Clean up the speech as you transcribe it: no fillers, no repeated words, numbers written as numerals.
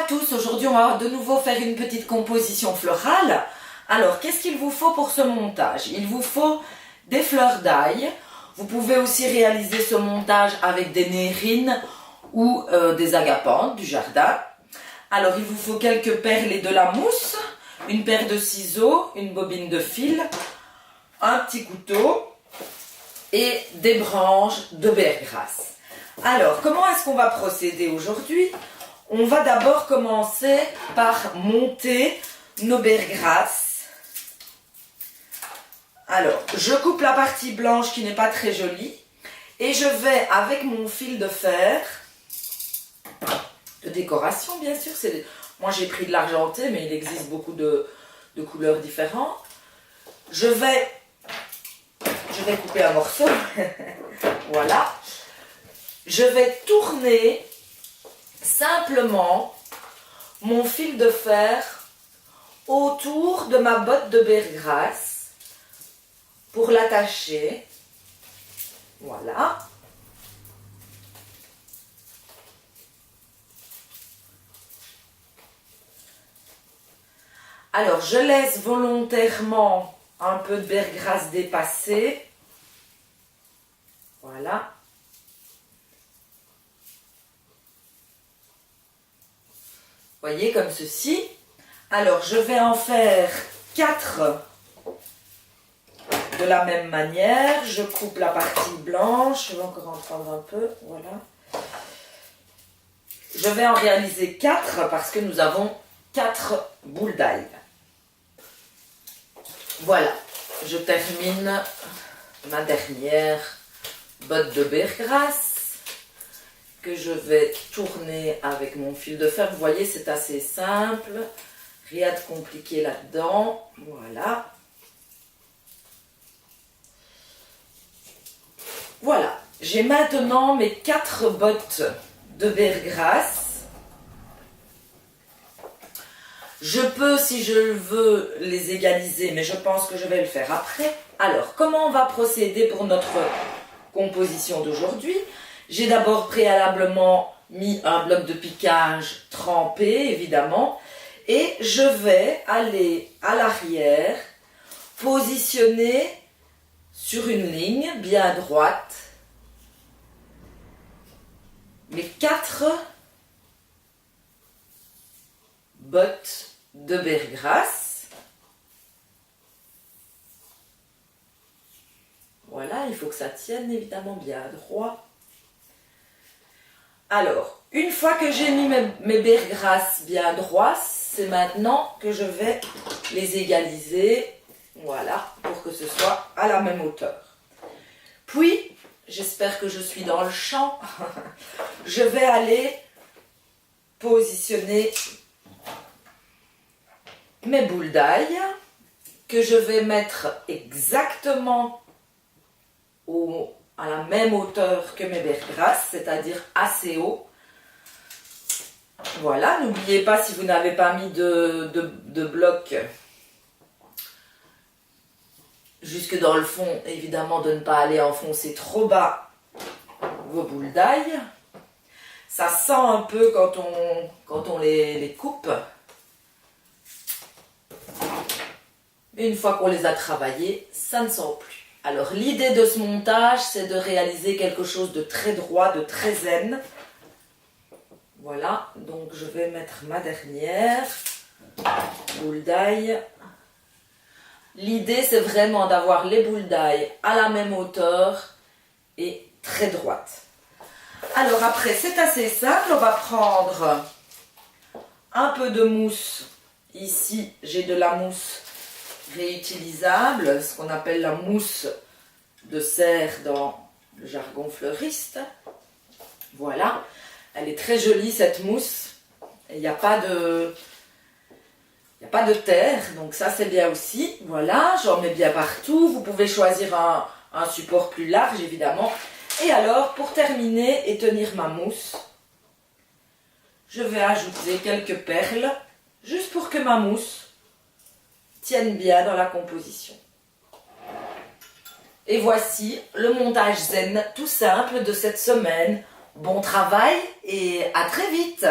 tous, aujourd'hui on va de nouveau faire une petite composition florale. Alors qu'est-ce qu'il vous faut pour ce montage? Il vous faut des fleurs d'ail. Vous pouvez aussi réaliser ce montage avec des nérines ou des agapantes du jardin. Alors il vous faut quelques perles et de la mousse, une paire de ciseaux, une bobine de fil, un petit couteau et des branches de bergasse. Alors comment est-ce qu'on va procéder aujourd'hui? On va d'abord commencer par monter nos bergrasses. Alors, je coupe la partie blanche qui n'est pas très jolie et je vais avec mon fil de fer, de décoration bien sûr, moi j'ai pris de l'argenté mais il existe beaucoup de couleurs différentes. Je vais couper un morceau, voilà. Je vais tourner simplement mon fil de fer autour de ma botte de bergasse pour l'attacher. Voilà. Alors, je laisse volontairement un peu de bergasse dépasser. Voilà. Voyez, comme ceci. Alors, je vais en faire 4 de la même manière. Je coupe la partie blanche. Je vais encore en prendre un peu. Voilà. Je vais en réaliser 4 parce que nous avons 4 boules d'ail. Voilà. Je termine ma dernière botte de bergasse que je vais tourner avec mon fil de fer. Vous voyez, c'est assez simple, rien de compliqué là-dedans. Voilà. Voilà, j'ai maintenant mes 4 bottes de bergasse. Je peux, si je le veux, les égaliser, mais je pense que je vais le faire après. Alors, comment on va procéder pour notre composition d'aujourd'hui? J'ai d'abord préalablement mis un bloc de piquage trempé, évidemment, et je vais aller à l'arrière, positionner sur une ligne bien droite mes 4 bottes de bergasse. Voilà, il faut que ça tienne évidemment bien droit. Alors, une fois que j'ai mis mes bergrasses bien droits, c'est maintenant que je vais les égaliser, voilà, pour que ce soit à la même hauteur. Puis, j'espère que je suis dans le champ, je vais aller positionner mes boules d'ail, que je vais mettre exactement à la même hauteur que mes bergrasses, c'est-à-dire assez haut. Voilà, n'oubliez pas, si vous n'avez pas mis de bloc jusque dans le fond, évidemment de ne pas aller enfoncer trop bas vos boules d'ail. Ça sent un peu quand on les coupe. Mais une fois qu'on les a travaillés, ça ne sent plus. Alors l'idée de ce montage, c'est de réaliser quelque chose de très droit, de très zen. Voilà, donc je vais mettre ma dernière boule d'ail. L'idée, c'est vraiment d'avoir les boules d'ail à la même hauteur et très droite. Alors après, c'est assez simple, on va prendre un peu de mousse. Ici, j'ai de la mousse réutilisable, ce qu'on appelle la mousse de serre dans le jargon fleuriste. Voilà, elle est très jolie cette mousse. Il n'y a pas de terre, donc ça c'est bien aussi. Voilà, j'en mets bien partout. Vous pouvez choisir un support plus large évidemment. Et alors, pour terminer et tenir ma mousse, je vais ajouter quelques perles, juste pour que ma mousse tiennent bien dans la composition. Et voici le montage zen tout simple de cette semaine. Bon travail et à très vite!